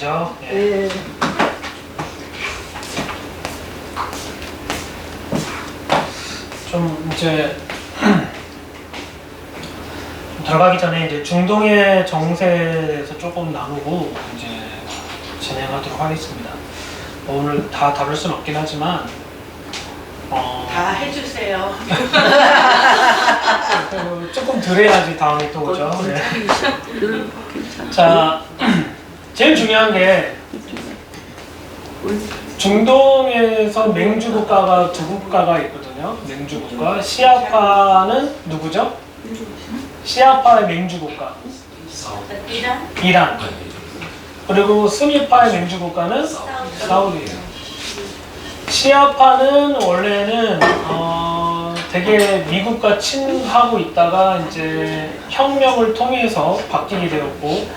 말이죠. 예. 네. 좀 이제 들어가기 전에 이제 중동의 정세에 대해서 조금 나누고 이제 진행하도록 하겠습니다. 오늘 다 다룰 수는 없긴 하지만 다 해주세요. 조금 덜 해야지 다음에 또 오죠. 네. 괜찮아. 자, 제일 중요한 게 중동에서 맹주 국가가 두 국가가 있거든요. 맹주 국가. 시아파는 누구죠? 시아파의 맹주 국가. 이란? 이란. 그리고 스니파의 맹주 국가는 사우디예요. 시아파는 원래는 되게 미국과 친하고 있다가 이제 혁명을 통해서 바뀌게 되었고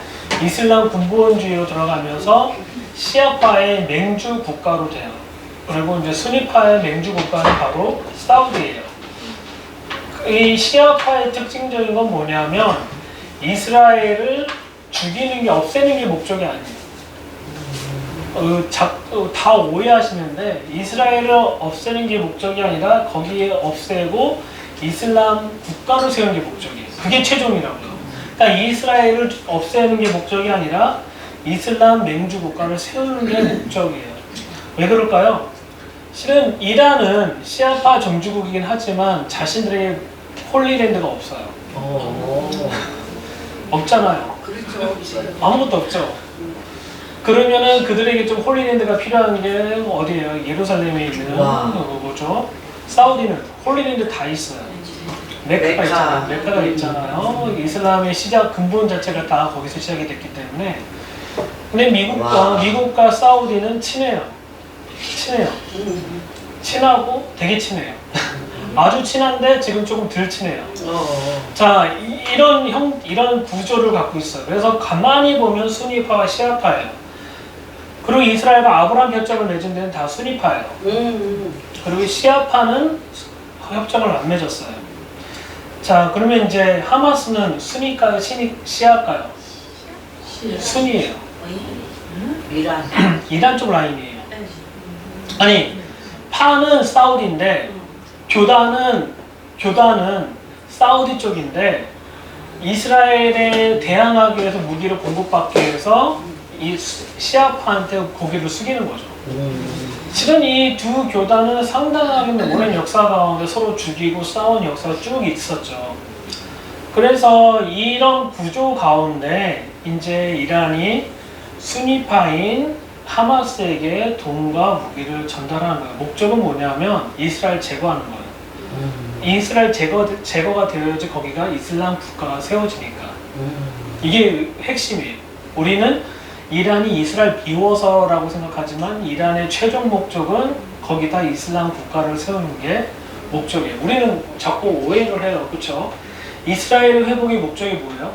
이슬람 군부원주의로 들어가면서 시아파의 맹주 국가로 돼요. 그리고 이제 수니파의 맹주 국가는 바로 사우디예요. 이 시아파의 특징적인 건 뭐냐면 이스라엘을 죽이는 게 없애는 게 목적이 아니에요. 다 오해하시는데 이스라엘을 없애는 게 목적이 아니라 거기에 없애고 이슬람 국가를 세우는 게 목적이에요. 그게 최종이라고요. 그러니까 이스라엘을 없애는 게 목적이 아니라 이슬람 맹주 국가를 세우는 게 목적이에요. 왜 그럴까요? 실은 이란은 시아파 정주국이긴 하지만 자신들의 홀리랜드가 없어요. 없잖아요. 그렇죠. 아무것도 없죠. 그러면은 그들에게 좀 홀리랜드가 필요한 게 어디예요? 예루살렘에 있는 뭐죠? 사우디는 홀리랜드 다 있어요. 메카가 있잖아요. 메카가 있잖아요. 이슬람의 시작 근본 자체가 다 거기서 시작이 됐기 때문에. 근데 미국과 사우디는 친해요. 친하고 되게 친해요. 아주 친한데 지금 조금 덜 친해요. 자, 이런 구조를 갖고 있어요. 그래서 가만히 보면 수니파와 시아파예요. 그리고 이스라엘과 아브라함 협정을 맺은 데는 다 수니파예요. 그리고 시아파는 협정을 안 맺었어요. 자, 그러면 이제 하마스는 수니까요, 시아까요? 순이에요. 이란 쪽 라인이에요. 아니, 파는 사우디인데 교단은 사우디 쪽인데 이스라엘에 대항하기 위해서 무기를 공급받기 위해서 이 시아파한테 고개를 숙이는 거죠. 실은 이 두 교단은 상당하게 오랜 역사 가운데 서로 죽이고 싸운 역사가 쭉 있었죠. 그래서 이런 구조 가운데 이제 이란이 수니파인 하마스에게 돈과 무기를 전달하는 거예요. 목적은 뭐냐면 이스라엘 제거하는 거예요. 이스라엘 제거가 되어야지 거기가 이슬람 국가가 세워지니까. 이게 핵심이에요. 우리는 이란이 이스라엘 비워서라고 생각하지만 이란의 최종 목적은 거기다 이슬람 국가를 세우는 게 목적이에요. 우리는 자꾸 오해를 해요. 그렇죠? 이스라엘 회복의 목적이 뭐예요?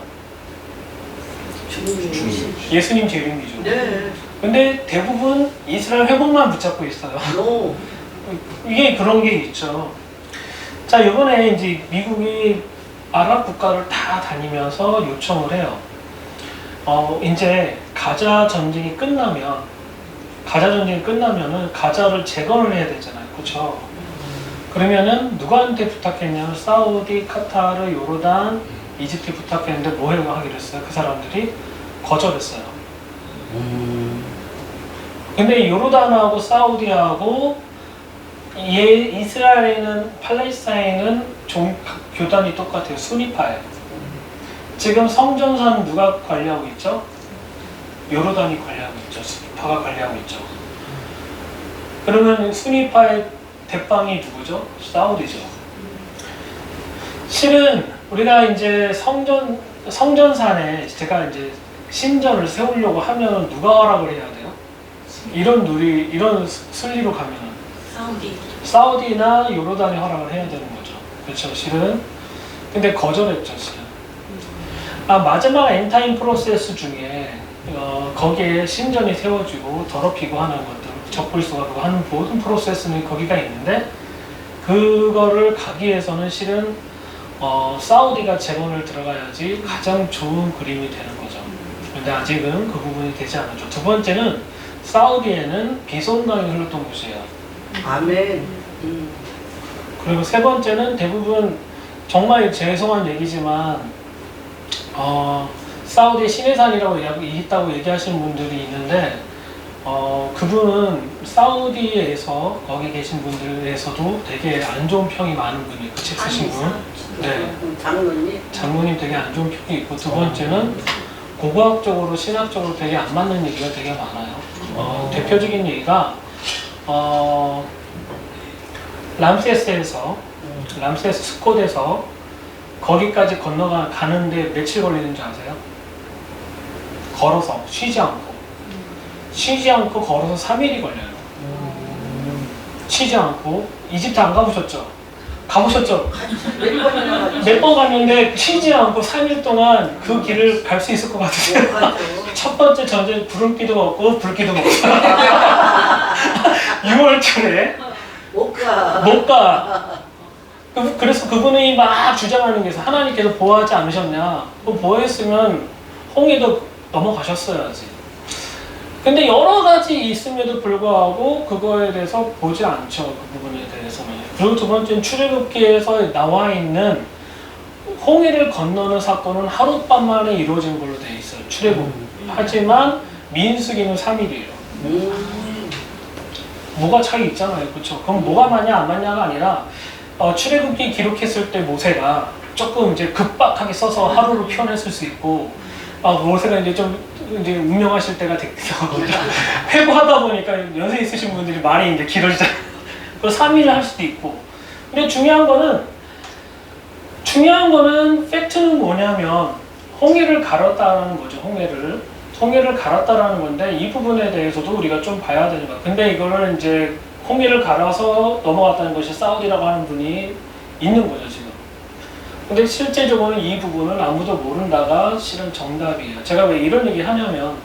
예수님 재림이죠. 네. 근데 대부분 이스라엘 회복만 붙잡고 있어요. 이게 그런 게 있죠. 자, 이번에 이제 미국이 아랍 국가를 다 다니면서 요청을 해요. 이제 가자 전쟁이 끝나면은 가자를 재건을 해야 되잖아요. 그렇죠? 그러면은 누구한테 부탁했냐면 사우디, 카타르, 요르단, 이집트에 부탁했는데 뭐 하기로 했어요? 그 사람들이 거절했어요. 근데 요르단하고 사우디하고 이스라엘에는 팔레스타인은 교단이 똑같아요. 수니파예요. 지금 성전산 누가 관리하고 있죠? 요르단이 관리하고 있죠. 수니파가 관리하고 있죠. 그러면 수니파의 대빵이 누구죠? 사우디죠. 실은 우리가 이제 성전산에 제가 이제 신전을 세우려고 하면 누가 허락을 해야 돼요? 이런 순리로 가면은 사우디나 요르단이 허락을 해야 되는 거죠. 그렇죠. 실은 근데 거절했죠. 실은. 마지막 엔타임 프로세스 중에 거기에 신전이 세워지고 더럽히고 하는 것들, 적불소하고 하는 모든 프로세스는 거기가 있는데 그거를 가기 위해서는 실은 사우디가 재건을 들어가야지 가장 좋은 그림이 되는 거죠. 근데 아직은 그 부분이 되지 않았죠. 두 번째는 사우디에는 비손강이 흘렀던 곳이에요. 아멘. 그리고 세 번째는 대부분 정말 죄송한 얘기지만 사우디의 시내산이라고 있다고 얘기하시는 분들이 있는데 그분은 사우디에서 거기 계신 분들에서도 되게 안 좋은 평이 많은 분이에요. 그 책 쓰신 분. 네. 장로님 되게 안 좋은 평이 있고 두 번째는 고고학적으로 신학적으로 되게 안 맞는 얘기가 되게 많아요. 대표적인 얘기가 람세스에서 람세스 스콧에서 거기까지 건너가는데 며칠 걸리는 줄 아세요? 걸어서 쉬지 않고 걸어서 3일이 걸려요. 쉬지 않고 이집트 안 가보셨죠? 가보셨죠? 몇 번 갔는데 쉬지 않고 3일 동안 그 길을 갈 수 있을 것 같으세요? 첫 번째 전제 구름기도 없고 불기도 없어요. 6월철에 못 가. 그래서 그분이 막 주장하는 게 있어요. 하나님께서 보호하지 않으셨냐? 보호했으면 홍해도 넘어가셨어야지. 근데 여러 가지 있음에도 불구하고 그거에 대해서 보지 않죠. 그 부분에 대해서는. 그리고 두 번째는 출애굽기에서 나와 있는 홍해를 건너는 사건은 하룻밤 만에 이루어진 걸로 되어 있어요. 출애굽. 하지만 민수기는 3일이에요. 뭐가 차이 있잖아요. 그렇죠? 그럼 뭐가 맞냐 안 맞냐가 아니라 출애굽기 기록했을 때 모세가 조금 이제 급박하게 써서 하루를 표현했을 수 있고 모세가 이제 좀 이제 운명하실 때가 됐거든요. 회고하다 보니까 연세 있으신 분들이 말이 이제 길어지잖아요. 그래서 3일을 할 수도 있고. 근데 중요한 거는 팩트는 뭐냐면 홍해를 갈았다라는 거죠. 홍해를 갈았다라는 건데 이 부분에 대해서도 우리가 좀 봐야 되는 거예요. 근데 이거를 이제 홍해를 갈아서 넘어갔다는 것이 사우디라고 하는 분이 있는 거죠, 지금. 근데 실제적으로는 이 부분은 아무도 모른다가 실은 정답이에요. 제가 왜 이런 얘기 하냐면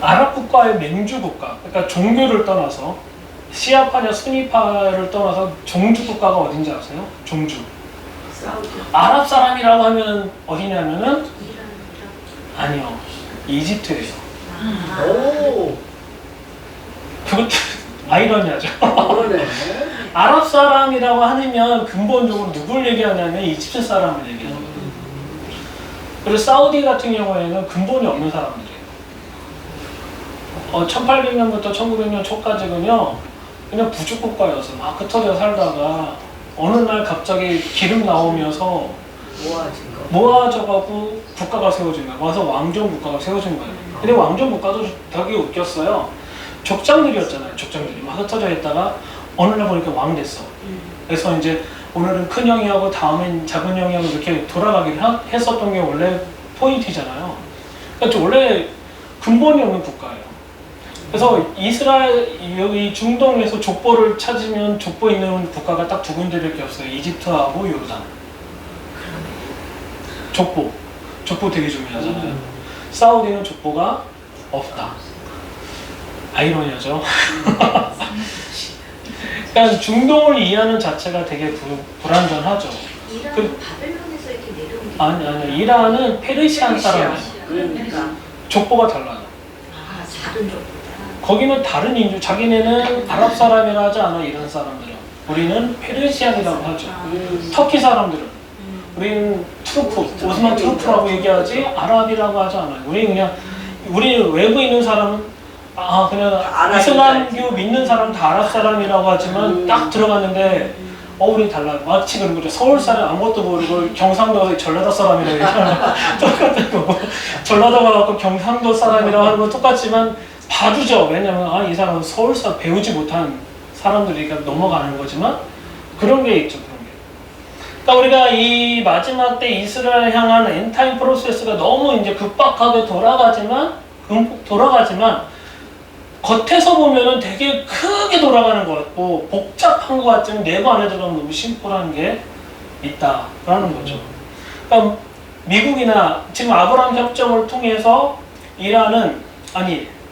아랍 국가의 맹주 국가, 그러니까 종교를 떠나서 시아파냐 수니파를 떠나서 종주 국가가 어딘지 아세요? 종주. 아랍 사람이라고 하면 어디냐면은 아니요, 이집트예요. 오. 그것도 아이러니하죠. 아랍 사람이라고 하면 근본적으로 누굴 얘기하냐면 이집트 사람을 얘기하는 거예요. 그리고 사우디 같은 경우에는 근본이 없는 사람들이에요. 1800년부터 1900년 초까지는요, 그냥 부족국가여서 막 흩어져 살다가 어느 날 갑자기 기름 나오면서 모아져가고 국가가 세워진 거예요. 와서 왕정 국가가 세워진 거예요. 근데 왕정 국가도 되게 웃겼어요. 족장들이었잖아요. 족장들이 막 흩어져 있다가 어느 날 보니까 왕 됐어. 그래서 이제 오늘은 큰 형이하고 다음엔 작은 형이하고 이렇게 돌아가기를 했었던 게 원래 포인트잖아요. 그러니까 원래 근본이 없는 국가예요. 그래서 이스라엘, 여기 중동에서 족보를 찾으면 족보 있는 국가가 딱 두 군데밖에 없어요. 이집트하고 요르단. 족보 되게 중요하잖아요. 사우디는 족보가 없다. 아이러니하죠. 그러니까 중동을 이해하는 자체가 되게 불완전하죠. 이란은 바벨론에서 이렇게 내려온 게 아니 이란은 페르시안 사람이에요. 그러니까 족보가 달라요. 다른 족보다. 거기는 다른 인종, 자기네는 아랍 사람이라 하지 않아. 이란 사람들은 우리는 페르시안이라고 하죠. 터키 사람들은 우리는 오스만 투르크라고 얘기하지 아랍이라고 하지 않아요. 우리 외부에 있는 사람은 그냥 이슬람교 믿는 사람 다 아랍 사람이라고 하지만 딱 들어갔는데 우리 달라요. 마치 그런 거죠. 서울 사람 아무것도 모르고 경상도 가서 전라도 사람이라고 얘기하는 거 똑같은 거고, 전라도 가서 경상도 사람이라고 하는 거 똑같지만 봐주죠. 왜냐면 이 사람은 서울 사람 배우지 못한 사람들이니까 넘어가는 거지만 그런 게 있죠. 그러니까 우리가 이 마지막 때 이스라엘 향한 엔타임 프로세스가 너무 이제 급박하게 돌아가지만 겉에서 보면은 되게 크게 돌아가는 것 같고 복잡한 것 같지만 내부 안에 들어가면 너무 심플한 게 있다라는 거죠. 그러니까 미국이나 지금 아브라함 협정을 통해서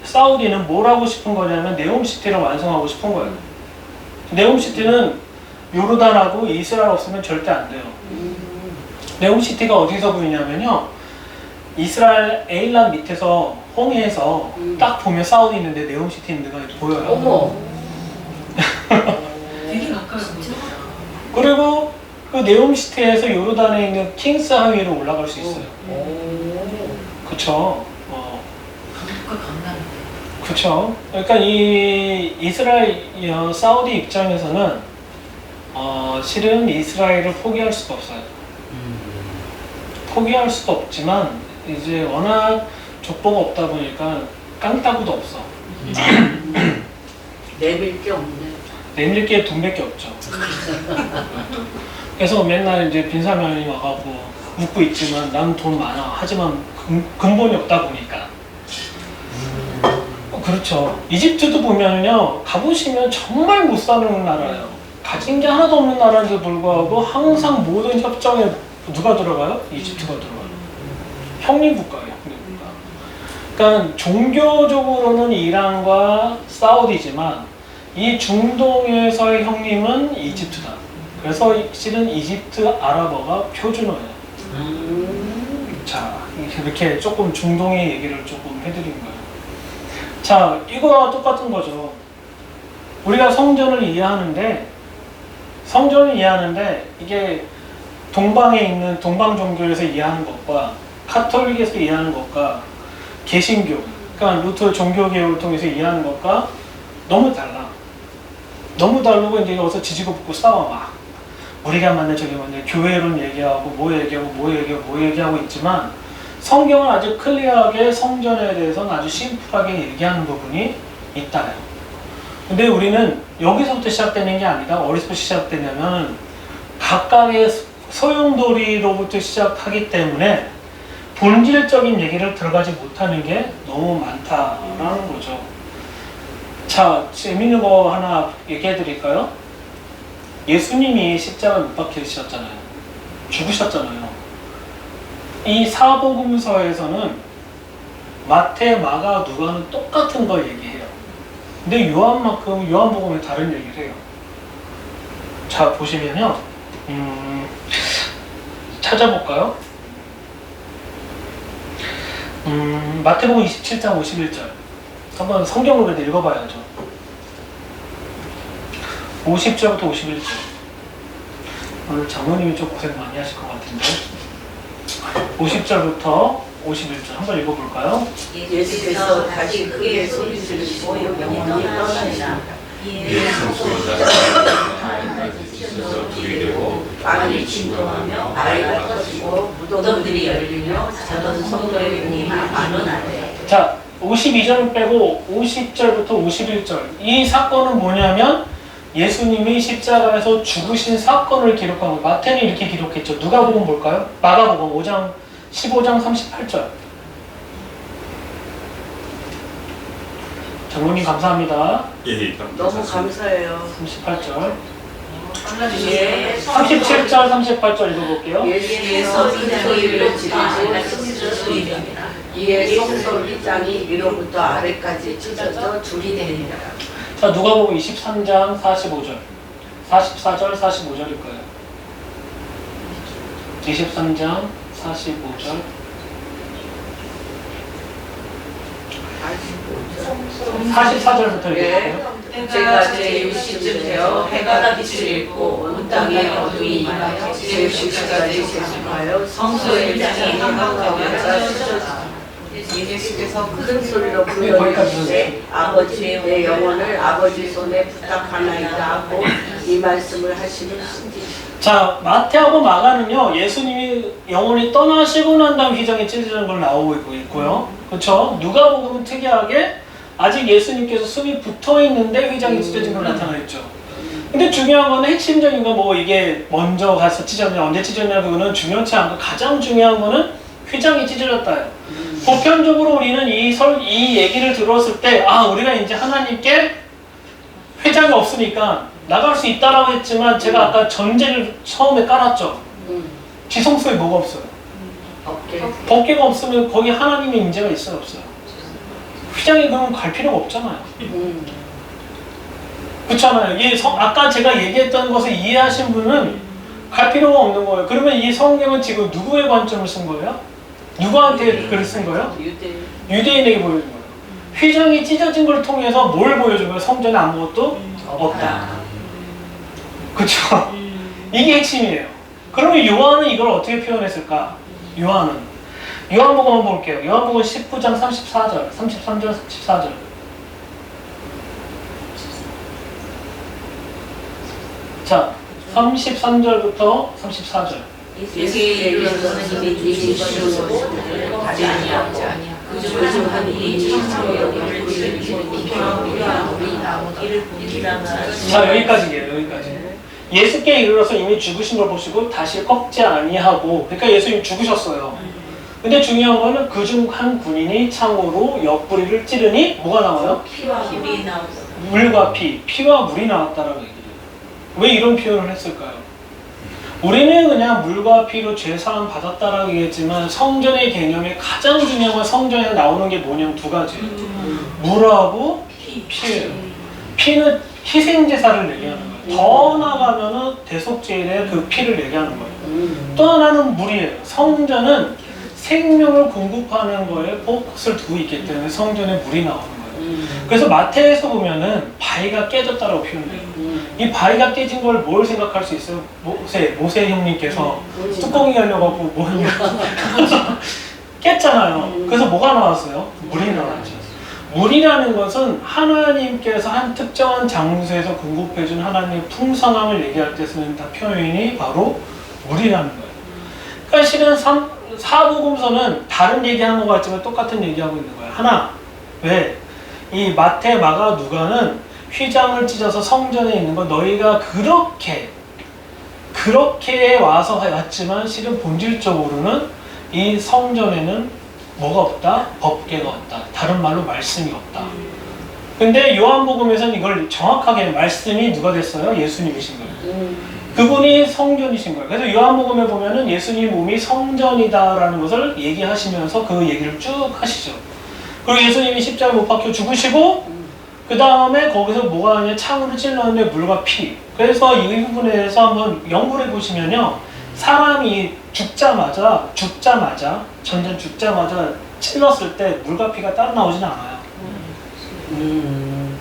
사우디는 뭘 하고 싶은 거냐면 네옴시티를 완성하고 싶은 거예요. 네옴시티는 요르단하고 이스라엘 없으면 절대 안 돼요. 네옴시티가 어디서 보이냐면요, 이스라엘 에일란 밑에서 홍해에서 딱 보면 사우디 있는데 네옴시티 있는 데가 보여요. 어머. 되게 가까워요. 진짜. 그리고 그 네옴시티에서 요르단에 있는 킹스 하위로 올라갈 수 있어요. 오. 그쵸? 강북과 강남인데. 그쵸? 그러니까 이 이스라엘, 사우디 입장에서는 실은 이스라엘을 포기할 수가 없어요. 포기할 수도 없지만 이제 워낙 족보가 없다 보니까 깡따구도 없어. 내밀 게 없네. 내밀 게 돈밖에 없죠. 그래서 맨날 이제 빈사면이 와가지고 웃고 있지만 난 돈 많아. 하지만 근본이 없다 보니까. 그렇죠. 이집트도 보면요, 가보시면 정말 못 사는 나라예요. 가진 게 하나도 없는 나라인데도 불구하고 항상 모든 협정에 누가 들어가요? 이집트가 들어가요. 형님국가예요, 형님국가. 그러니까 종교적으로는 이란과 사우디지만 이 중동에서의 형님은 이집트다. 그래서 실은 이집트 아랍어가 표준어예요. 자, 이렇게 조금 중동의 얘기를 조금 해드린 거예요. 자, 이거와 똑같은 거죠. 우리가 성전을 이해하는데 이게 동방에 있는 동방 종교에서 이해하는 것과 카톨릭에서 이해하는 것과 개신교, 그러니까 루터 종교 개혁을 통해서 이해하는 것과 너무 달라. 너무 다르고 이제 여기서 지지고 볶고 싸워 막. 우리가 만날 저기 만날 교회론 얘기하고 뭐 얘기하고 있지만 성경은 아주 클리어하게 성전에 대해서는 아주 심플하게 얘기하는 부분이 있다요. 근데 우리는 여기서부터 시작되는 게 아니라 어디서부터 시작되냐면 각각의 소용돌이로부터 시작하기 때문에 본질적인 얘기를 들어가지 못하는 게 너무 많다라는 거죠. 자, 재밌는 거 하나 얘기해 드릴까요? 예수님이 십자가에 못 박히셨잖아요. 죽으셨잖아요. 이 사복음서에서는 마태, 마가, 누가는 똑같은 걸 얘기해요. 근데 요한복음은 다른 얘기를 해요. 자, 보시면요. 찾아볼까요? 마태복음 27장 51절. 한번 성경을 그래도 읽어봐야죠. 50절부터 51절. 오늘 장모님이 좀 고생 많이 하실 것 같은데. 50절부터 51절 한번 읽어볼까요? 예수께서 다시 크게 소리 지르시고 영원히 떠나시니라. 예. 들이대고 땅이 진동하며 바위가 터지고 무덤들이 열리며 자던 성도의 몸이 만원하되. 자, 52절 빼고 50절부터 51절. 이 사건은 뭐냐면 예수님이 십자가에서 죽으신 사건을 기록한 거예요. 마태는 이렇게 기록했죠. 누가복음 볼까요? 마가복음 15장 38절. 장로님 감사합니다. 예, 너무 감사해요. 38절. 예, 37절 38절 읽어볼게요. 예수께서 큰 소리를 지르시고 이에 성소 빗장이 위로부터 아래까지 찢어져 둘이 됩니다. 자, 누가복음 23장 45절. 44절 45절일 거예요. 23장 45절. 44절부터 읽어볼게요. 제가 제60쯤 되어 해가 빛을 잃고 온 땅에 어둠이 임하여 제60까지 계속하여 성소의 빗장이 한가운데가 찢어지고 예수께서 큰 소리로 불러주시되 아버지 내 영혼을 아버지 손에 부탁하나이다 하고 이 말씀을 하시는 신지. 자, 마태하고 마가는요, 예수님이 영혼이 떠나시고 난 다음 휘장이 찢어지는 걸 나오고 있고요. 그렇죠? 누가복음은 특이하게 아직 예수님께서 숨이 붙어 있는데 휘장이 찢어진 걸 나타나 있죠. 근데 중요한 거는 핵심적인 건 뭐 이게 먼저 가서 찢어졌냐, 언제 찢어졌냐, 그거는 중요치 않고 가장 중요한 거는 휘장이 찢어졌다요. 보편적으로 우리는 이 얘기를 들었을 때, 아, 우리가 이제 하나님께 회장이 없으니까 나갈 수 있다라고 했지만, 제가 아까 전제를 처음에 깔았죠. 지성소에 뭐가 없어요? 법계가 없으면 거기 하나님의 임재가 있어요, 없어요? 휘장이 그러면 갈 필요가 없잖아요. 그렇잖아요. 아까 제가 얘기했던 것을 이해하신 분은 갈 필요가 없는 거예요. 그러면 이 성경은 지금 누구의 관점을 쓴 거예요? 누구한테 글을 쓴 거예요? 유대. 유대인에게 보여준 거예요. 휘장이 찢어진 걸 통해서 뭘 보여준 거예요? 성전에 아무것도 없다. 그쵸? 이게 핵심이에요. 그러면 요한은 이걸 어떻게 표현했을까? 요한복음 한번 볼게요. 요한복음 19장 34절, 33절, 34절. 자, 33절부터 34절. 예수의 이르러서는 이미 주시고 가지 아니하고 그중 한 분이 참으로 여기를 부르시고 우리가 이를 보기라나. 자, 여기까지예요. 여기까지. 예수께 이르러서 이미 죽으신 걸 보시고 다시 꺾지 아니하고, 그러니까 예수님이 죽으셨어요. 근데 중요한 거는 그중 한 군인이 창으로 옆구리를 찌르니 뭐가 나와요? 피와 물이 나오다. 물과 피와 물이 나왔다라고 얘기해요. 왜 이런 표현을 했을까요? 우리는 그냥 물과 피로 죄사함 받았다라고 얘기했지만 성전의 개념에 가장 중요한 건 성전에 나오는 게 뭐냐면 두 가지예요. 물하고 피예요. 피는 희생제사를 얘기하는 거예요. 더 나아가면은 대속제일의 그 피를 얘기하는 거예요. 또 하나는 물이에요. 성전은 생명을 공급하는 거에 포커스를 두고 있기 때문에 성전에 물이 나오는 거예요. 그래서 마태에서 보면은 바위가 깨졌다라고 표현해요. 이 바위가 깨진 걸 뭘 생각할 수 있어요? 모세 형님께서 뚜껑이 열려갖고 뭐 깼잖아요. 그래서 뭐가 나왔어요? 물이 나왔죠. 물이라는 것은 하나님께서 한 특정한 장소에서 공급해준 하나님의 풍성함을 얘기할 때 쓰는 다 표현이 바로 물이라는 거예요. 그러니까 실은 사복음서는 다른 얘기하는 것 같지만 똑같은 얘기하고 있는 거예요. 하나, 왜? 이 마태, 마가, 누가는 휘장을 찢어서 성전에 있는 거 너희가 그렇게 와서 왔지만 실은 본질적으로는 이 성전에는 뭐가 없다? 법궤가 없다. 다른 말로 말씀이 없다. 근데 요한복음에서는 이걸 정확하게 말씀이 누가 됐어요? 예수님이신 거예요. 그분이 성전이신 거예요. 그래서 요한복음에 보면은 예수님 몸이 성전이다라는 것을 얘기하시면서 그 얘기를 쭉 하시죠. 그리고 예수님이 십자가에 못 박혀 죽으시고 그 다음에 거기서 뭐가 하냐, 창으로 찔렀는데 물과 피. 그래서 이 부분에 대해서 한번 연구를 해보시면요, 사람이 죽자마자 전전 죽자마자 찔렀을 때 물과 피가 따로 나오진 않아요.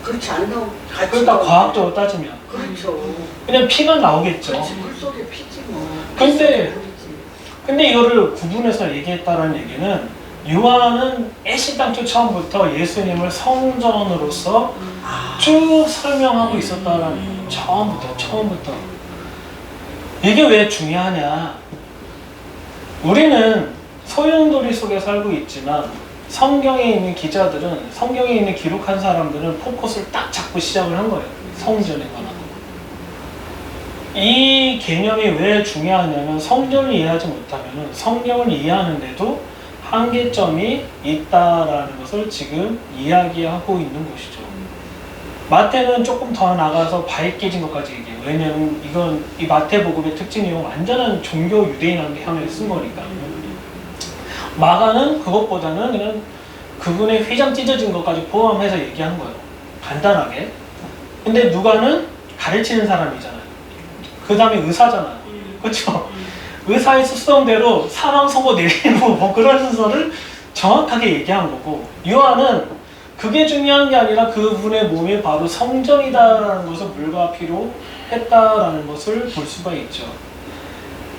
그렇지 않나? 그러니까 과학적으로 따지면 그렇죠. 그냥 피가 나오겠죠. 그렇지, 물속에 피지 뭐. 근데 이거를 구분해서 얘기했다는 얘기는 요한은 애시당초 처음부터 예수님을 성전으로서 쭉 설명하고 있었다는 거예요. 처음부터. 이게 왜 중요하냐? 우리는 소용돌이 속에 살고 있지만 성경에 있는 기자들은, 성경에 있는 기록한 사람들은 포커스를 딱 잡고 시작을 한 거예요. 성전에 관한 거. 이 개념이 왜 중요하냐면 성전을 이해하지 못하면 성경을 이해하는데도 한계점이 있다라는 것을 지금 이야기하고 있는 것이죠. 마태는 조금 더 나가서 바위 깨진 것까지 얘기해요. 왜냐하면 이건 이 마태복음의 특징이 완전한 종교 유대인한테 향해 쓴 거니까. 마가는 그것보다는 그냥 그분의 휘장 찢어진 것까지 포함해서 얘기한 거예요. 간단하게. 근데 누가는 가르치는 사람이잖아요. 그 다음에 의사잖아요. 그렇죠? 의사의 습성대로 사망 선고 내리고 뭐 그런 순서를 정확하게 얘기한 거고, 요한은 그게 중요한 게 아니라 그분의 몸이 바로 성전이다라는 것을 물과 피로 했다라는 것을 볼 수가 있죠.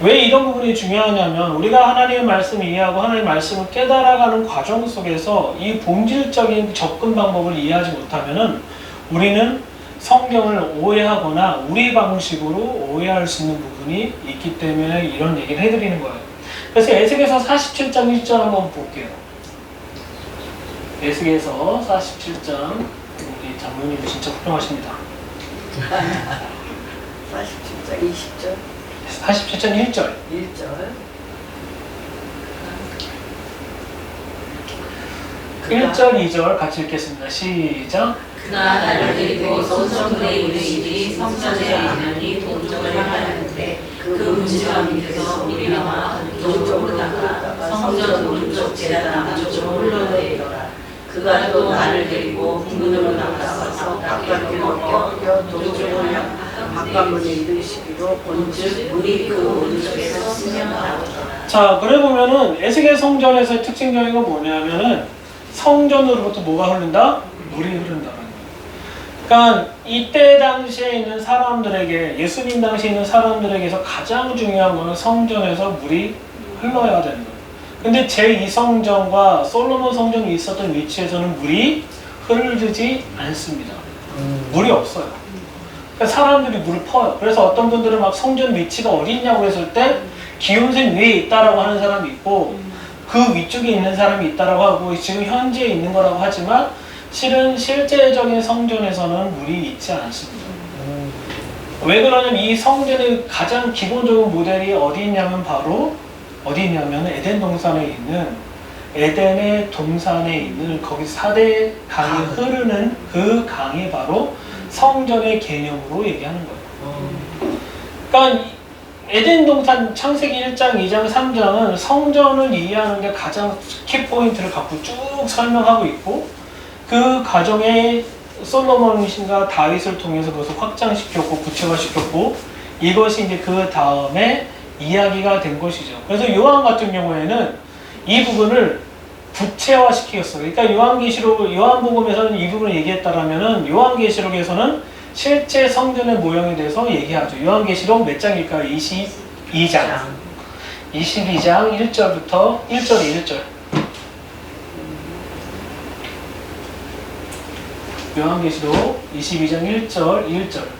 왜 이런 부분이 중요하냐면 우리가 하나님의 말씀을 이해하고 하나님의 말씀을 깨달아가는 과정 속에서 이 본질적인 접근 방법을 이해하지 못하면은 우리는 성경을 오해하거나 우리 방식으로 오해할 수 있는 부분이 있기 때문에 이런 얘기를 해드리는 거예요. 그래서 에스겔서 47장 1절 한번 볼게요. 에스겔서 47장, 우리 장로님 진짜 훌륭하십니다. 47장 20절 47장 1절 1절 2절 같이 읽겠습니다. 시작. 그가 나를 데리고 성전에 이르시니 성전에 안으니 동쪽을 향하였는데 그 문지방 밑에서 물이 나와 동쪽으로 나가 성전 오른쪽 제단 남쪽으로 흘러내리더라. 그가 또 나를 데리고 북문으로 나가서 바깥으로 껴 동쪽으로 향 바깥문에 이르시기로 본즉 물이 그 오른쪽에서 스며 나오더라. 자, 그래 보면은 에스겔 성전에서의 특징적인 건 뭐냐면은 성전으로부터 뭐가 흐른다? 물이 흐른다는 거예요. 그러니까 이때 당시에 있는 사람들에게, 예수님 당시에 있는 사람들에게서 가장 중요한 거는 성전에서 물이 흘러야 되는 거예요. 근데 제2성전과 솔로몬 성전이 있었던 위치에서는 물이 흐르지 않습니다. 물이 없어요. 그러니까 사람들이 물을 퍼요. 그래서 어떤 분들은 막 성전 위치가 어디 있냐고 했을 때 기온샘 위에 있다라고 하는 사람이 있고 그 위쪽에 있는 사람이 있다라고 하고 지금 현지에 있는 거라고 하지만 실은 실제적인 성전에서는 물이 있지 않습니다. 왜 그러냐면 이 성전의 가장 기본적인 모델이 어디 있냐면 바로 어디 있냐면 에덴 동산에 있는 에덴의 동산에 있는 거기 4대 강이 흐르는 그 강이 바로 성전의 개념으로 얘기하는 거예요. 그러니까 에덴 동산 창세기 1장, 2장, 3장은 성전을 이해하는 데 가장 키포인트를 갖고 쭉 설명하고 있고 그 과정에 솔로몬과 다윗을 통해서 그것을 확장시켰고 구체화시켰고 이것이 이제 그 다음에 이야기가 된 것이죠. 그래서 요한 같은 경우에는 이 부분을 구체화시켰어요. 그러니까 요한복음에서는 이 부분을 얘기했다라면은 요한계시록에서는 실제 성전의 모형에 대해서 얘기하죠. 요한계시록 몇 장일까요? 22장. 22장 1절부터 1절에 1절. 요한계시록 22장 1절,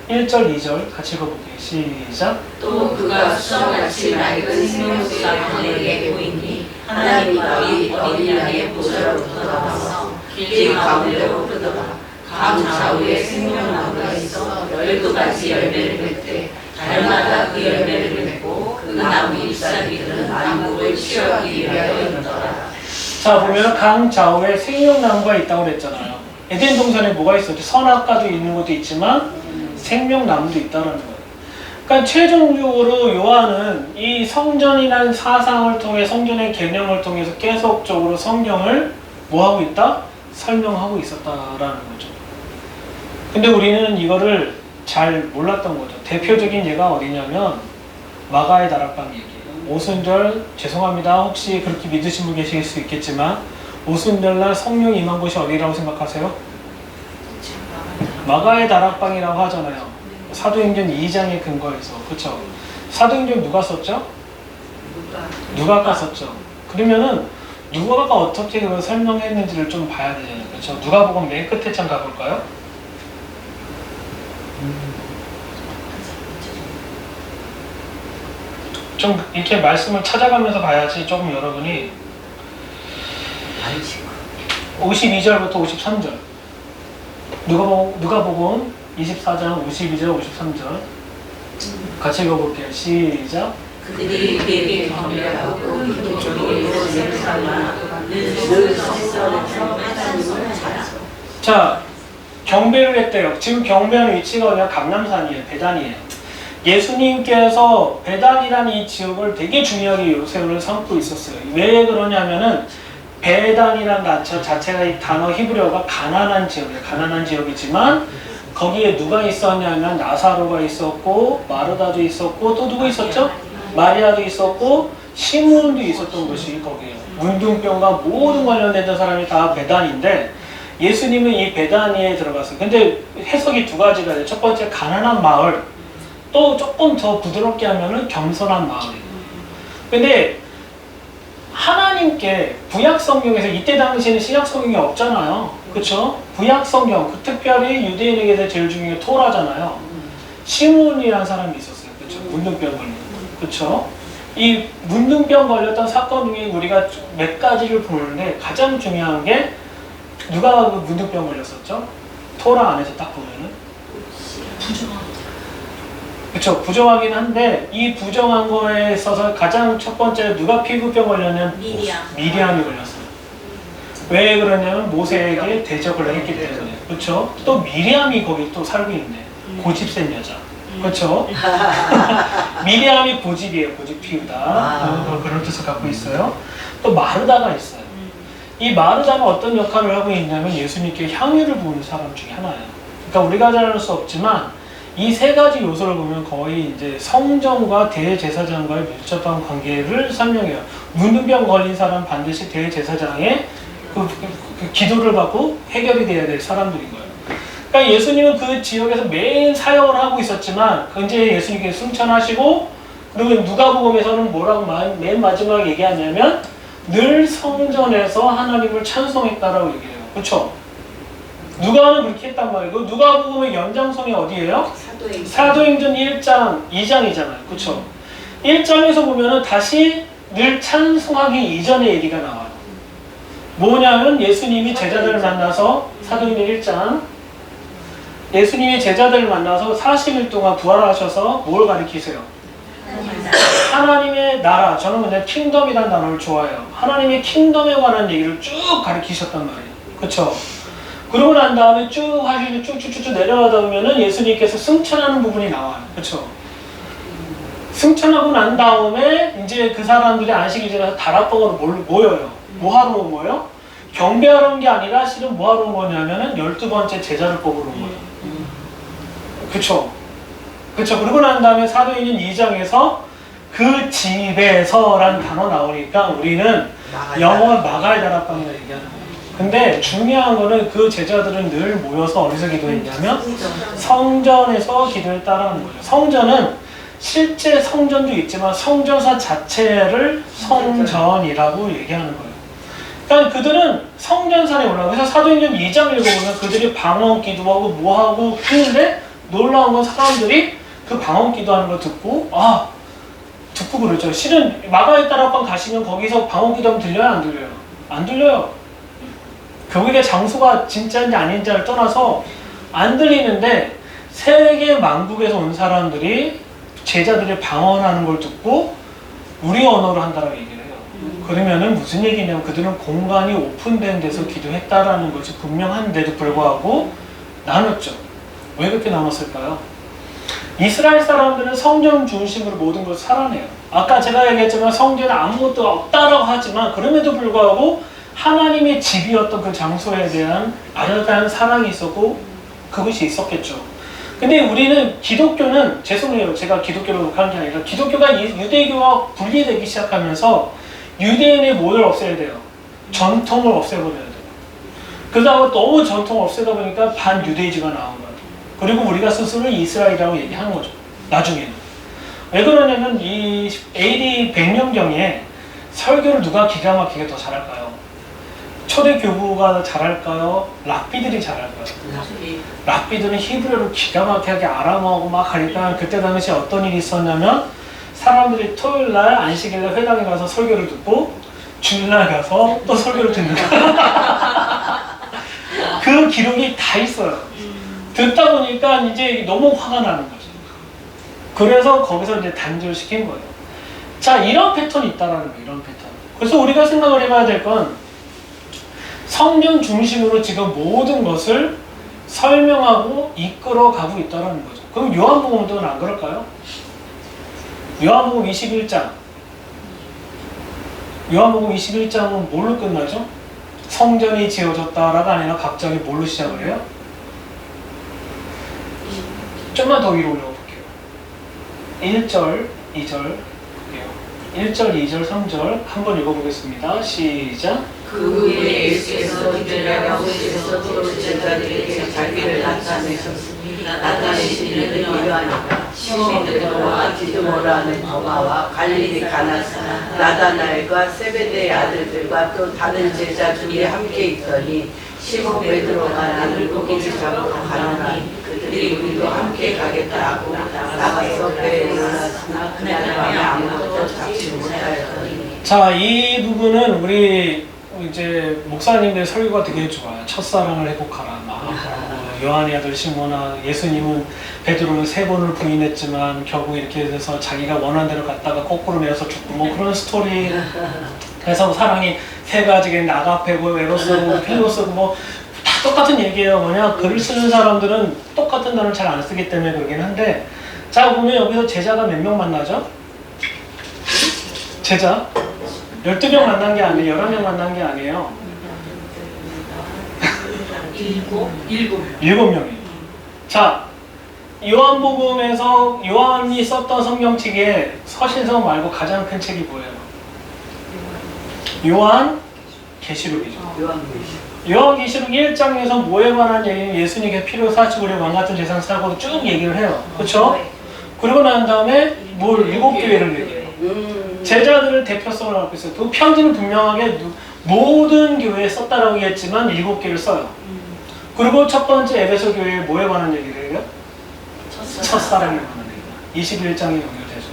2절 같이 읽어볼게요. 시작. 또 그가 수정같이 낡은 생명수가 그에게 보이니 하나님 아비 어린 양의 보좌로부터 나와서 길 가운데로 흐르더라. 강 좌우에 생명나무가 있어 12가지 열매를 맺되 달마다 그 열매를 맺고 그 나무 잎사귀들은 만국을 치유하기 위하여 있더라. 자, 보면 강 좌우에 생명나무가 있다고 그랬잖아요. 에덴 동산에 뭐가 있었죠? 선악과도 있는 것도 있지만 생명나무도 있다는 거예요. 그러니까 최종적으로 요한은 이 성전이라는 사상을 통해 성전의 개념을 통해서 계속적으로 성경을 뭐하고 있다? 설명하고 있었다라는 거죠. 근데 우리는 이거를 잘 몰랐던 거죠. 대표적인 예가 어디냐면 마가의 다락방 얘기예요. 오순절 죄송합니다. 혹시 그렇게 믿으신 분 계실 수 있겠지만 오순절날 성령 임한 곳이 어디라고 생각하세요? 마가의 다락방이라고 하잖아요. 사도행전 2장의 근거에서. 그렇죠? 사도행전 누가 썼죠? 누가가 썼죠. 그러면은 누가가 어떻게 그걸 설명했는지를 좀 봐야 되잖아요. 그렇죠? 누가복음 맨 끝에 참 가볼까요? 좀 이렇게 말씀을 찾아가면서 봐야지 조금 여러분이 52절부터 53절 누가복음 24장 52절 53절 같이 읽어볼게요. 시작. 그들이 그에게 경배하고 기도하고 제사나 늘 성전에서 하나님을 찾아. 자, 경배를 했대요. 지금 경배하는 위치가 그냥 감람산이에요. 배단이에요. 예수님께서 배단이라는 이 지역을 되게 중요하게 요새를 삼고 있었어요. 왜 그러냐면은 배단이라는 단체 자체가 이 단어 히브리어가 가난한 지역이에요. 가난한 지역이지만 거기에 누가 있었냐면 나사로가 있었고 마르다도 있었고 또 누구 있었죠? 마리아도 있었고 시몬도 있었던 것이 거기에요. 문둥병과 모든 관련된 사람이 다 배단인데 예수님은 이 배단위에 들어갔어요. 근데 해석이 두 가지가 돼요. 첫 번째 가난한 마을, 또 조금 더 부드럽게 하면은 겸손한 마을이에요. 근데 하나님께 구약 성경에서 이때 당시에는 신약 성경이 없잖아요. 그렇죠? 구약 성경, 특별히 유대인에게서 제일 중요한 게 토라잖아요. 시몬이라는 사람이 있었어요. 그렇죠? 문둥병 걸린. 그렇죠? 이 문둥병 걸렸던 사건 중에 우리가 몇 가지를 보는데 가장 중요한 게 누가 그 문둥병 걸렸었죠? 토라 안에서 딱 보면은 부정하고. 그렇죠. 부정하긴 한데 이 부정한 거에 있어서 가장 첫 번째 누가 피부병 걸렸냐면 미리암이 걸렸어요. 왜 그러냐면 모세에게 대적을 했기 때문에. 그렇죠. 또 미리암이 거기 또 살고 있네. 고집센 여자. 그렇죠. 미리암이 고집이에요. 고집 피우다. 그런 뜻을 갖고 있어요. 또 마르다가 있어요. 이 마르다는 어떤 역할을 하고 있냐면 예수님께 향유를 부은 사람 중에 하나예요. 그러니까 우리가 잘 알 수 없지만 이 세 가지 요소를 보면 거의 이제 성전과 대제사장과의 밀접한 관계를 설명해요. 문둥병 걸린 사람 반드시 대제사장의 그 기도를 받고 해결이 돼야 될 사람들인 거예요. 그러니까 예수님은 그 지역에서 매일 사역을 하고 있었지만 이제 예수님께 승천하시고 그리고 누가복음에서는 뭐라고 맨 마지막에 얘기하냐면 늘 성전에서 하나님을 찬송했다라고 얘기해요. 그렇죠? 누가는 그렇게 했단 말이고 누가복음의 연장선이 어디예요? 사도행전 1장, 2장이잖아요. 그렇죠? 1장에서 보면은 다시 늘 찬송하기 이전의 얘기가 나와요. 뭐냐면 예수님이 제자들을 만나서 사도행전 1장 예수님이 제자들을 만나서 40일 동안 부활하셔서 뭘 가르치세요? 하나님의 나라, 저는 그냥 킹덤이라는 단어를 좋아해요. 하나님의 킹덤에 관한 얘기를 쭉 가르치셨단 말이에요. 그렇죠? 그러고 난 다음에 쭉 하시고 쭉쭉쭉 내려가다 보면은 예수님께서 승천하는 부분이 나와요. 그렇죠? 승천하고 난 다음에 이제 그 사람들이 안식일 지나서 다락방으로 모여요. 뭐 하러 온 거예요? 경배하러 온 게 아니라 실은 뭐 하러 온 거냐면은 12번째 제자를 뽑으러 온 거예요. 그쵸? 그쵸? 그러고 난 다음에 사도행전 2장에서 그 집에서라는 단어 나오니까 우리는 영어 마갈 다락방이라 얘기하는 거예요. 근데 중요한 거는 그 제자들은 늘 모여서 어디서 기도했냐면 성전에서 기도했다라는 거죠. 성전은 실제 성전도 있지만 성전사 자체를 성전이라고 얘기하는 거예요. 그러니까 그들은 성전산에 올라가고 그래서 사도행전 2장 읽어보면 그들이 방언 기도하고 뭐하고 했는데 놀라운 건 사람들이 그 방언 기도하는 거 듣고 듣고 그러죠. 실은 마가의 다락방 가시면 거기서 방언 기도하면 들려요? 안 들려요? 안 들려요. 거기가 장소가 진짜인지 아닌지를 떠나서 안 들리는데 세계 만국에서 온 사람들이 제자들이 방언하는 걸 듣고 우리 언어로 한다라고 얘기를 해요. 그러면은 무슨 얘기냐면 그들은 공간이 오픈된 데서 기도했다라는 것이 분명한데도 불구하고 나눴죠. 왜 그렇게 나눴을까요? 이스라엘 사람들은 성전 중심으로 모든 것을 살아내요. 아까 제가 얘기했지만 성전에 아무것도 없다라고 하지만 그럼에도 불구하고 하나님의 집이었던 그 장소에 대한 아련한 사랑이 있었고 그것이 있었겠죠. 근데 우리는 기독교는 죄송해요. 제가 기독교를 욕하는 게 아니라 기독교가 유대교와 분리되기 시작하면서 유대인의 뭐를 없애야 돼요? 전통을 없애버려야 돼요. 그러다가 너무 전통을 없애다 보니까 반유대주의가 나온 거예요. 그리고 우리가 스스로 이스라엘이라고 얘기하는 거죠. 나중에는. 왜 그러냐면 이 AD 100년경에 설교를 누가 기가 막히게 더 잘할까요? 초대교부가 잘할까요? 랍비들이 잘할까요? 랍비들은 히브리어를 기가 막히게 아람어하고 막 하니까 그때 당시 어떤 일이 있었냐면 사람들이 토요일날 안식일날 회당에 가서 설교를 듣고 주일날 가서 또 설교를 듣는 그 기록이 다 있어요. 듣다 보니까 이제 너무 화가 나는 거죠. 그래서 거기서 이제 단절시킨 거예요. 자, 이런 패턴이 있다라는 거예요. 이런 패턴. 그래서 우리가 생각을 해봐야 될 건 성경 중심으로 지금 모든 것을 설명하고 이끌어가고 있다는 거죠. 그럼 요한복음도 안 그럴까요? 요한복음 21장. 요한복음 21장은 뭘로 끝나죠? 성전이 지어졌다라가 아니라 갑자기 뭘로 시작을 해요? 좀만 더 위로 올려볼게요. 1절, 2절 볼게요. 1절, 2절, 3절 한번 읽어보겠습니다. 시작. 그 후에 예수께서 유대라 가우스에서 또 제자들에게 자기를 나타내셨으니 나타내시는 이러하니까 시몬 베드로와 디두모라는 도마와 갈릴리 가나사 나다나엘과 세베대의 아들들과 또 다른 제자 둘이 함께 있더니 시몬 베드로가 나는 물고기를 잡으러 가노니 그들이 우리도 함께 가겠다 하고 나가서 배에 올랐으나 그날 밤에 아무것도 잡지 못하였더니. 자, 이 부분은 우리 이제 목사님들 설교가 되게 좋아요. 첫사랑을 회복하라. 요한의 아들 시몬아, 예수님은 베드로는 3번을 부인했지만 결국 이렇게 돼서 자기가 원하는 대로 갔다가 거꾸로 내려서 죽고 뭐 그런 스토리. 그래서 사랑이 3가지가 나가페고 에로스고 필로스고 뭐 다 똑같은 얘기예요. 뭐냐, 글을 쓰는 사람들은 똑같은 단어를 잘 안 쓰기 때문에 그러긴 한데, 자 보면 여기서 제자가 몇 명 만나죠? 제자 12명 만난 게 아니에요. 11명 만난 게 아니에요. 7명. 7명이에요. 자, 요한복음에서 요한이 썼던 성경책에 서신서 말고 가장 큰 책이 뭐예요? 요한계시록이죠. 요한계시록 1장에서 뭐에 관한 얘기는 예수님께 피로 사시고 우리 왕 같은 재상 살고 쭉 얘기를 해요. 그렇죠? 그러고 난 다음에 뭘 7교회를 얘기해요. 제자들을 대표성을 갖고 있어요. 그 편지는 분명하게 모든 교회에 썼다라고 했지만 7개를 써요. 그리고 첫 번째 에베소 교회에 뭐에 관한 얘기를 해요? 첫사랑에 관한 얘기가 21장에 연결되죠.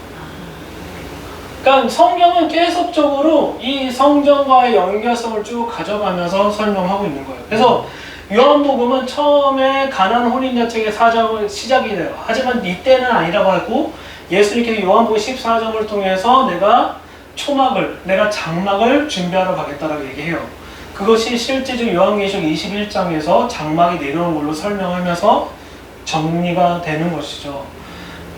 그러니까 성경은 계속적으로 이 성경과의 연결성을 쭉 가져가면서 설명하고 있는 거예요. 그래서 요한복음은 처음에 가나안 혼인자책의 4장을 시작이 돼요. 하지만 이때는 아니라고 하고 예수님께서 요한복음 14장을 통해서 내가 장막을 준비하러 가겠다라고 얘기해요. 그것이 실제적 요한계시록 21장에서 장막이 내려오는 걸로 설명하면서 정리가 되는 것이죠.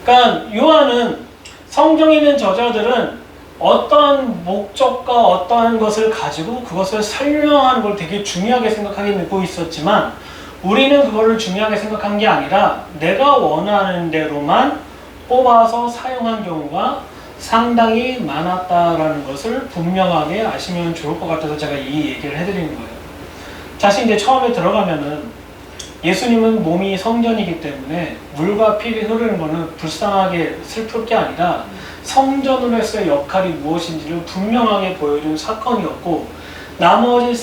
그러니까 요한은 성경에 있는 저자들은 어떠한 목적과 어떠한 것을 가지고 그것을 설명하는 걸 되게 중요하게 생각하고 있었지만 우리는 그거를 중요하게 생각한 게 아니라 내가 원하는 대로만 뽑아서 사용한 경우가 상당히 많았다라는 것을 분명하게 아시면 좋을 것 같아서 제가 이 얘기를 해드리는 거예요. 사실 이제 처음에 들어가면은 예수님은 몸이 성전이기 때문에 물과 피가 흐르는 것은 불쌍하게 슬플 게 아니라 성전으로서의 역할이 무엇인지를 분명하게 보여준 사건이었고 나머지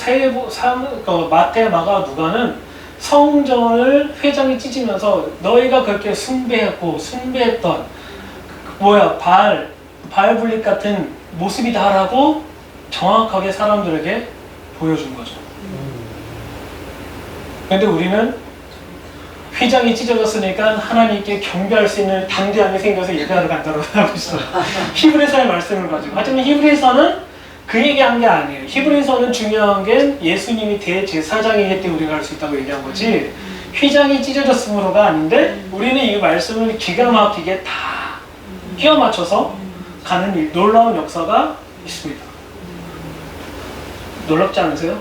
마태, 마가, 누가는 성전을 회장이 찢으면서 너희가 그렇게 숭배했던 바알불릭 같은 모습이다라고 정확하게 사람들에게 보여준 거죠. 근데 우리는 휘장이 찢어졌으니까 하나님께 경배할 수 있는 당대함이 생겨서 예배하러 간다고 하고 있어요. 히브리서의 말씀을 가지고. 하지만 히브리서는 그 얘기한 게 아니에요. 히브리서는 중요한 게 예수님이 대제사장이기 때문에 우리가 할 수 있다고 얘기한 거지 휘장이 찢어졌으므로가 아닌데 우리는 이 말씀을 기가 막히게 다 끼워 맞춰서 가는 놀라운 역사가 있습니다. 놀랍지 않으세요?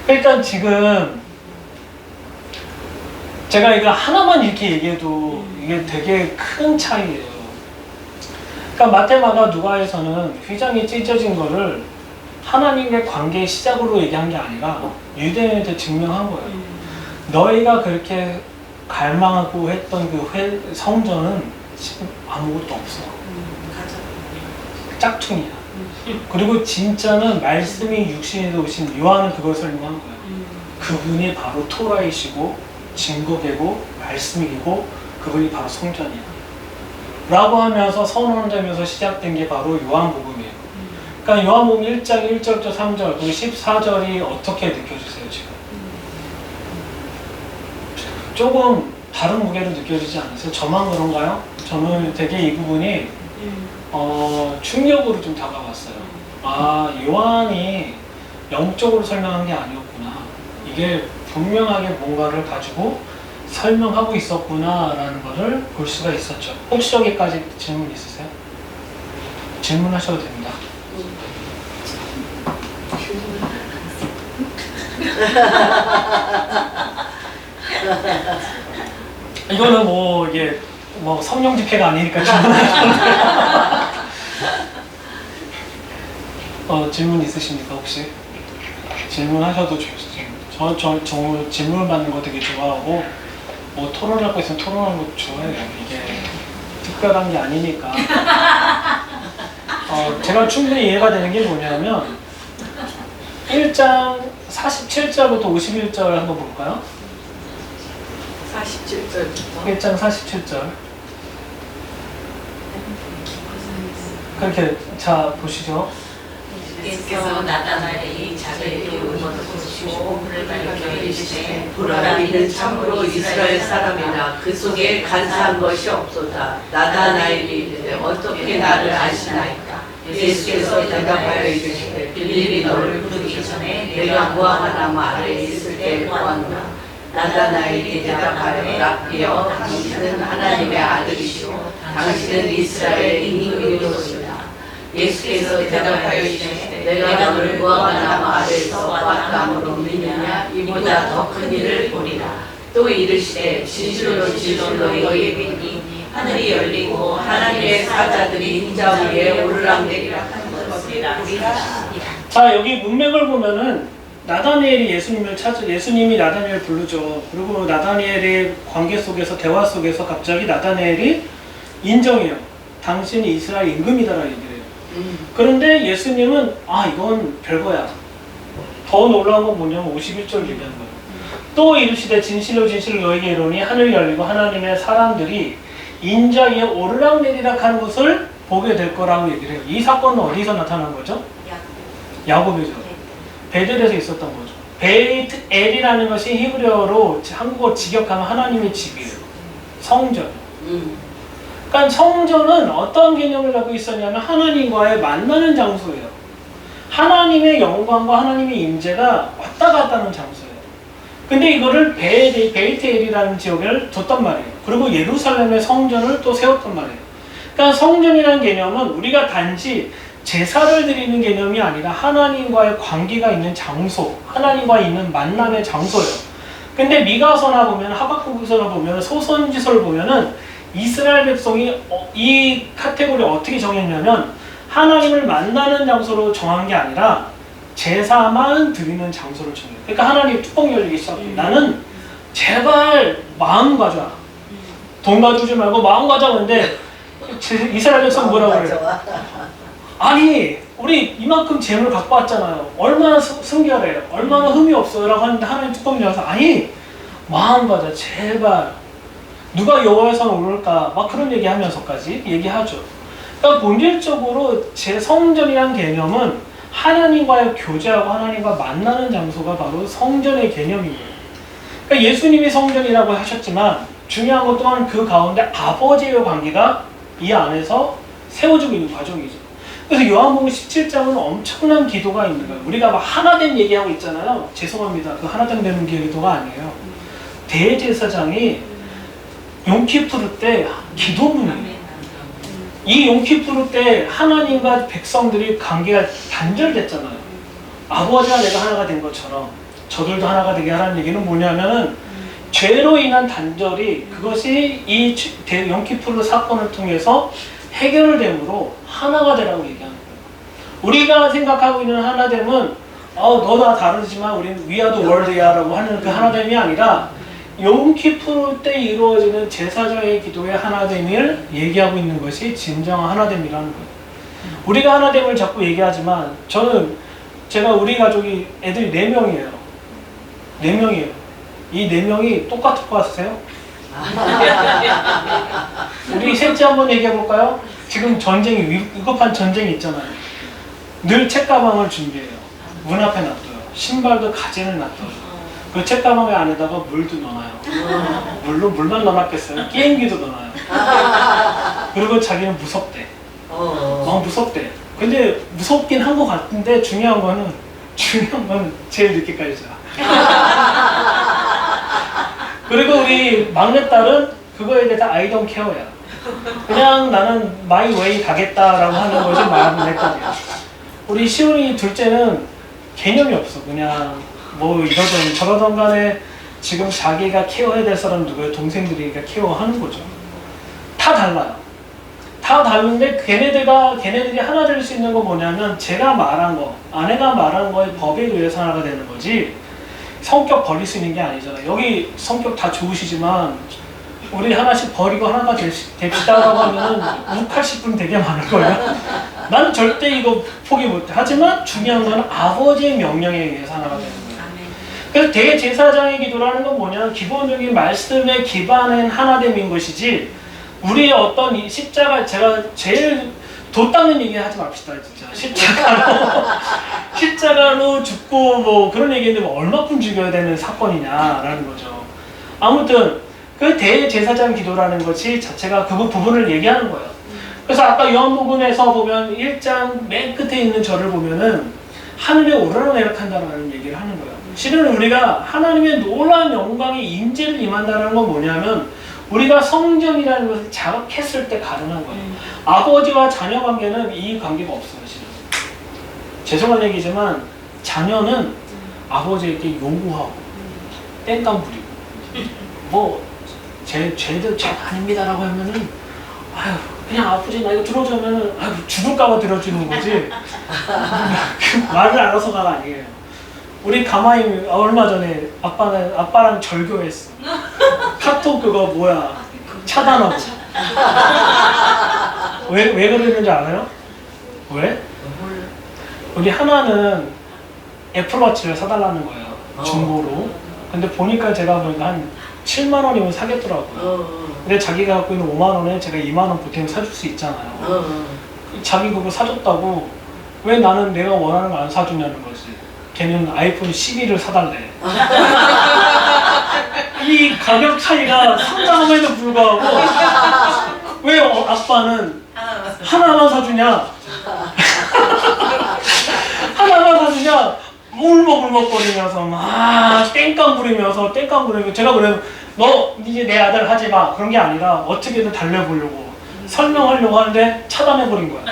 그러니까 지금 제가 이거 하나만 이렇게 얘기해도 이게 되게 큰 차이예요. 그러니까 마태, 마가, 누가에서는 휘장이 찢어진 거를 하나님의 관계의 시작으로 얘기한 게 아니라 유대인한테 증명한 거예요. 너희가 그렇게 갈망하고 했던 그 성전은 지금 아무것도 없어. 짝퉁이야. 그리고 진짜는 말씀이 육신에 오신 요한은 그걸 설명한 거예요. 그분이 바로 토라이시고 증거되고 말씀이고 그분이 바로 성전이야. 라고 하면서 선언되면서 시작된 게 바로 요한복음이에요. 그러니까 요한복음 1장 1절부터 3절 그리고 14절이 어떻게 느껴지세요 지금? 조금 다른 무게로 느껴지지 않으세요? 저만 그런가요? 저는 되게 이 부분이 충격으로 좀 다가왔어요. 아, 요한이 영적으로 설명한 게 아니었구나. 이게 분명하게 뭔가를 가지고 설명하고 있었구나 라는 것을 볼 수가 있었죠. 혹시 여기까지 질문 있으세요? 질문하셔도 됩니다. 이거는 뭐 이게 뭐 성령 집회가 아니니까 질문하셔도 돼요. 질문 있으십니까 혹시? 질문하셔도 좋습니다. 저 질문 받는 거 되게 좋아하고 뭐 토론할 거 있으면 토론하는 거 좋아해요. 이게 특별한 게 아니니까. 제가 충분히 이해가 되는 게 뭐냐면 1장 47절부터 51절 한번 볼까요? 47절부터 1장 47절 그렇게 자 보시죠. 예수께서 나타나니 자기에게 의문을 보시고 그를 밝혀 이르시되 보라 이는 참으로 이스라엘 사람이나 그 속에 간사한 것이 없도다. 나다나엘이 이르되 어떻게 나를 아시나이까. 예수께서 대답하여 이르시되 빌립이 너를 부르기 전에 내가 무화과 나무 아래에 있을 때 보았노라. 나다나엘이 대답하여 랍비여 당신은 하나님의 아들이시오 당신은 이스라엘 임금이로소이다. 예수께서 대답하여 이르시되 내가 너를 무화과나무 아래에서 마땅함으로 믿느냐 이보다 더 큰 일을 보리라. 또 이르시되 진실로 진실로 너희에게 이르노니 하늘이 열리고 하나님의 사자들이 인자 위에 오르락내리락 하는 것을 보리라. 자, 여기 문맥을 보면은 나다니엘이 예수님이 나다니엘을 부르죠. 그리고 나다니엘의 관계 속에서, 대화 속에서 갑자기 나다니엘이 인정해요. 당신이 이스라엘 임금이다라고 얘기를 해요. 그런데 예수님은 이건 별거야. 더 놀라운 건 뭐냐면 51절 얘기하는 거예요. 또 이르시되 진실로 진실로 너에게 이르노니 하늘 열리고 하나님의 사람들이 인자 위에 오르락내리락 하는 것을 보게 될 거라고 얘기를 해요. 이 사건은 어디서 나타난 거죠? 야곱이죠. 베델에서 있었던 거죠. 베이트 엘이라는 것이 히브리어로 한국어 직역하면 하나님의 집이에요. 성전. 그러니까 성전은 어떤 개념을 갖고 있었냐면 하나님과의 만나는 장소예요. 하나님의 영광과 하나님의 임재가 왔다 갔다 하는 장소예요. 근데 이거를 베이트 엘이라는 지역을 뒀단 말이에요. 그리고 예루살렘의 성전을 또 세웠단 말이에요. 그러니까 성전이라는 개념은 우리가 단지 제사를 드리는 개념이 아니라 하나님과의 관계가 있는 장소, 하나님과 있는 만남의 장소예요. 근데 미가서나 보면, 하박국서나 보면, 소선지서를 보면은 이스라엘 백성이 이 카테고리를 어떻게 정했냐면 하나님을 만나는 장소로 정한 게 아니라 제사만 드리는 장소를 정해요. 그러니까 하나님이 뚜껑 열리기 시작해요. 나는 제발 마음 가져와. 돈 가져오지 말고 마음 가져와. 근데 이스라엘 백성 뭐라고 그래요? 아니 우리 이만큼 재물 갖고 왔잖아요. 얼마나 순결해요. 얼마나 흠이 없어요. 라고 하는데 하나님 뚜껑 열어서 아니 마음 가져 제발. 누가 여호와의 성에 오를까? 막 그런 얘기하면서까지 얘기하죠. 그러니까 본질적으로 제 성전이란 개념은 하나님과의 교제하고 하나님과 만나는 장소가 바로 성전의 개념이에요. 그러니까 예수님이 성전이라고 하셨지만 중요한 것 또한 그 가운데 아버지의 관계가 이 안에서 세워지고 있는 과정이죠. 그래서 요한복음 17장은 엄청난 기도가 있는 거예요. 우리가 막 하나됨 얘기하고 있잖아요. 죄송합니다. 그 하나됨 되는 기도가 아니에요. 대제사장이 용키푸르 때 기도문이에요. 이 용키푸르 때 하나님과 백성들이 관계가 단절됐잖아요. 아버지와 내가 하나가 된 것처럼 저들도 하나가 되게 하라는 얘기는 뭐냐면은 죄로 인한 단절이 그것이 이 용키푸르 사건을 통해서 해결됨으로 하나가 되라고 얘기하는 거예요. 우리가 생각하고 있는 하나됨은 너 나 다르지만 우리는 We are the world야 라고 하는 그 하나됨이 아니라 용키푸르 때 이루어지는 제사장의 기도의 하나됨을 얘기하고 있는 것이 진정한 하나됨이라는 거예요. 우리가 하나됨을 자꾸 얘기하지만 제가 우리 가족이 애들이 4명이에요. 4명이에요. 이 4명이 똑같을 것 같으세요? 우리 셋째 한번 얘기해 볼까요? 지금 위급한 전쟁이 있잖아요. 늘 책가방을 준비해요. 문 앞에 놔둬요. 신발도 가지는 놔둬요. 그 책가방에 안에다가 물도 넣어놔요. 물만 넣어놨겠어요? 게임기도 넣어놔요. 그리고 자기는 무섭대. 무섭대. 근데 무섭긴 한 것 같은데 중요한 거는 제일 늦게까지 자. 그리고 우리 막내딸은 그거에 대해서 I don't care야. 그냥 나는 my way 가겠다라고 하는 것이 막내딸이야. 우리 시온이 둘째는 개념이 없어. 그냥 뭐 이러던 저러던 간에 지금 자기가 케어해야 될 사람 누구예요? 동생들이 케어하는 거죠. 다 달라요. 다 다른데 걔네들이 하나 될 수 있는 거 뭐냐면 제가 말한 거, 아내가 말한 거에 법에 의해서 하나가 되는 거지 성격 버릴 수 있는 게 아니잖아요. 여기 성격 다 좋으시지만 우리 하나씩 버리고 하나가 됩시다라고 하면 욱하실 분 되게 많을 거예요. 나는 절대 이거 포기 못해. 하지만 중요한 건 아버지의 명령에 의해서 하나가 되는 거예요. 그래서 대제사장의 기도라는 건 뭐냐? 기본적인 말씀에 기반한 하나됨인 것이지 우리의 어떤 이 십자가 제가 제일 도 닦는 얘기 하지 맙시다 진짜. 십자가로 죽고 뭐 그런 얘기인데 뭐 얼마큼 죽여야 되는 사건이냐라는 거죠. 아무튼 그 대제사장 기도라는 것이 자체가 그 부분을 얘기하는 거예요. 그래서 아까 요한복음에서 보면 1장 맨 끝에 있는 절을 보면은 하늘에 오르락내락한다는 얘기를 하는 거예요. 실은 우리가 하나님의 놀라운 영광의 임재를 임한다는 건 뭐냐면 우리가 성전이라는 것을 자각했을 때 가능한 거예요. 아버지와 자녀 관계는 이 관계가 없어요. 실은 죄송한 얘기지만 자녀는 아버지에게 요구하고 땡깡 부리고 뭐 쟤도 죄 아닙니다라고 하면은 아유 그냥 아버지 나 이거 들어주면은 아유 죽을까봐 들어주는 거지 그 말을 알아서가 아니에요. 우리 가만히 얼마 전에 아빠랑 절교했어. 카톡 그거 뭐야 차단하고. 왜 그러는지 알아요? 왜? 우리 하나는 애플워치를 사달라는 거예요. 중고로. 근데 보니까 제가 보니까 한 7만 원이면 사겠더라고요. 근데 자기가 갖고 있는 5만 원에 제가 2만 원 보태면 사줄 수 있잖아요. 자기 그거 사줬다고 왜 나는 내가 원하는 거 안 사주냐는 거지. 걔는 아이폰 12를 사달래. 이 가격 차이가 상당함에도 불구하고 왜 아빠는 하나만 사주냐? 하나만 사주냐? 울먹울먹거리면서 막 땡깡 부리면서 제가 그래도 너 이제 내 아들 하지 마 그런 게 아니라 어떻게든 달래보려고 설명하려고 하는데 차단해버린 거야.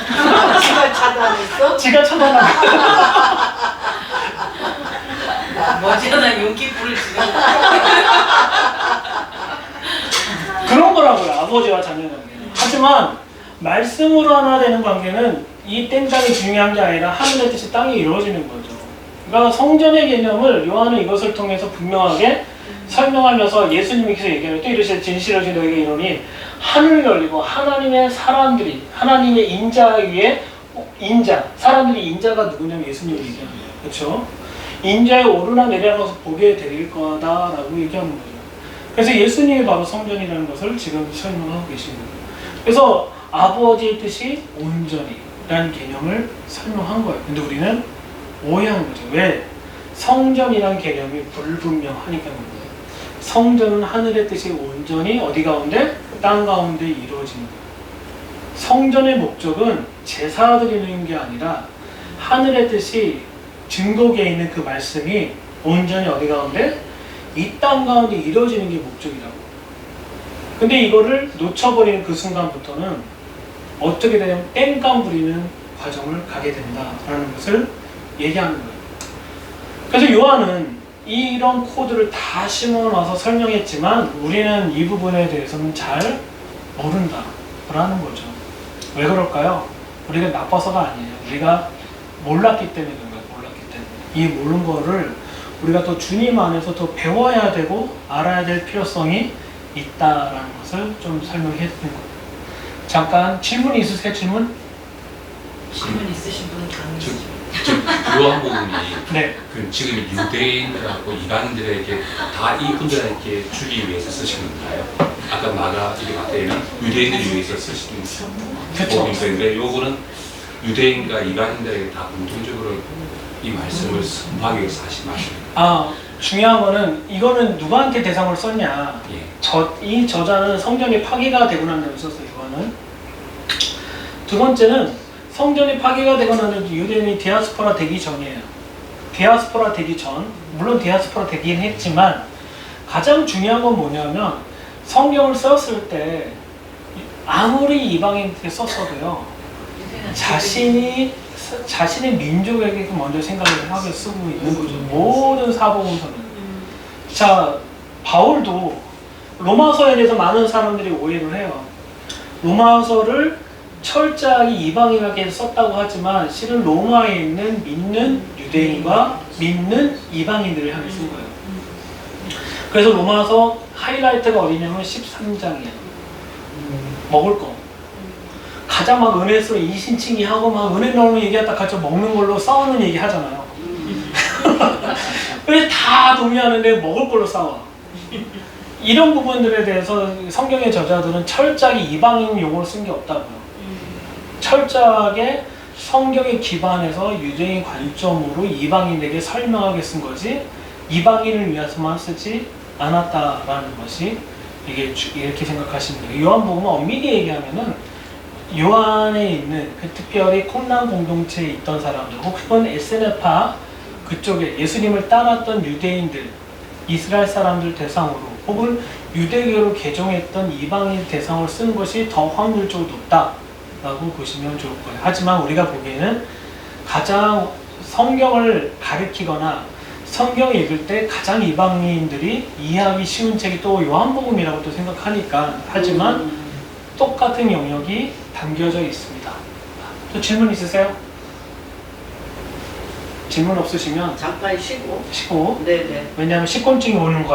지가 차단했어? 지가 차단하고 머지않아 용기불을 지금 그런 거라고요. 아버지와 자녀 관계. 하지만 말씀으로 하나 되는 관계는 이 땡땅이 중요한 게 아니라 하늘의 뜻이 땅에 이루어지는 거죠. 그러니까 성전의 개념을 요한은 이것을 통해서 분명하게 설명하면서 예수님께서 얘기하면 또 이르시되 진실하신 너에게 이르노니 하늘 열리고 하나님의 사람들이 하나님의 인자 위에 사람들이 인자가 누구냐면 예수님을 얘기하는 거예요. 그렇죠? 인자에 오르나 내려가서 보게 될 거다라고 얘기하는 거예요. 그래서 예수님이 바로 성전이라는 것을 지금 설명하고 계신 거예요. 그래서 아버지의 뜻이 온전히라는 개념을 설명한 거예요. 근데 우리는 오해한 거죠. 왜? 성전이라는 개념이 불분명하니까 그런 거예요. 성전은 하늘의 뜻이 온전히 어디 가운데? 땅 가운데 이루어지는 거예요. 성전의 목적은 제사 드리는 게 아니라 하늘의 뜻이 증거기에 있는 그 말씀이 온전히 어디 가운데? 이 땅 가운데 이루어지는 게 목적이라고. 근데 이거를 놓쳐버리는 그 순간부터는 어떻게 되냐면 땡깡 부리는 과정을 가게 된다라는 것을 얘기하는 거예요. 그래서 요한은 이런 코드를 다 심어놔서 설명했지만 우리는 이 부분에 대해서는 잘 모른다라는 거죠. 왜 그럴까요? 우리가 나빠서가 아니에요. 우리가 몰랐기 때문에 그런 거예요. 몰랐기 때문에. 이 모르는 거를 우리가 또 주님 안에서 더 배워야 되고 알아야 될 필요성이 있다라는 것을 좀 설명해 드린 거예요. 잠깐 질문이 있으세요? 질문 있으신 분은 강의시죠. 즉 요한복음이 네. 그 지금 유대인들하고 이방인들에게 다 이분들에게 주기 위해서 쓰신 건가요? 아까 마가 이게 맞대는 유대인들 위해서 쓰신 그쵸. 복음서인데 요거는 유대인과 이방인들에게 다 공통적으로 이 말씀을 선포하기 위해서 하신 말씀입니다. 중요한 거는 이거는 누구한테 대상을 썼냐. 예. 이 저자는 성전이 파괴가 되고 난 다음에 썼어요. 이거는. 두 번째는 성전이 파괴가 되고 난 다음에 유대인이 디아스포라 되기 전이에요. 디아스포라 되기 전, 물론 디아스포라 되긴 했지만 가장 중요한 건 뭐냐면 성경을 썼을 때 아무리 이방인한테 썼어도요 자신의 민족에게 먼저 생각을 하게 쓰고 있는 거죠. 모든 사복음서는. 자, 바울도 로마서에 대해서 많은 사람들이 오해를 해요. 로마서를 철저하게 이방인에게 썼다고 하지만 실은 로마에 있는 믿는 유대인과 믿는 이방인들을 향해 쓴 거예요. 그래서 로마서 하이라이트가 어디냐면 13장이에요. 먹을 거. 가장 막 은혜스러워 이신칭이 하고 막 은혜 나오는 얘기하다 같이 먹는 걸로 싸우는 얘기 하잖아요. 왜 다 동의하는데 먹을 걸로 싸워? 이런 부분들에 대해서 성경의 저자들은 철저하게 이방인 용어를 쓴 게 없다고요. 철저하게 성경에 기반해서 유대인 관점으로 이방인에게 설명하게 쓴 거지 이방인을 위해서만 쓰지 않았다라는 것이 이게 이렇게 생각하시면 돼요. 요한복음은 엄밀히 얘기하면은 요한에 있는 그 특별히 콤란 공동체에 있던 사람들 혹은 에스네파 그쪽에 예수님을 따랐던 유대인들 이스라엘 사람들 대상으로 혹은 유대교로 개종했던 이방인 대상으로 쓰는 것이 더 확률적으로 높다라고 보시면 좋을 거예요. 하지만 우리가 보기에는 가장 성경을 가르치거나 성경을 읽을 때 가장 이방인들이 이해하기 쉬운 책이 또 요한복음이라고 또 생각하니까 하지만 똑같은 영역이 담겨져 있습니다. 또 질문 있으세요? 질문 없으시면 잠깐 쉬고. 쉬고 네네. 왜냐하면 식곤증이 오는 것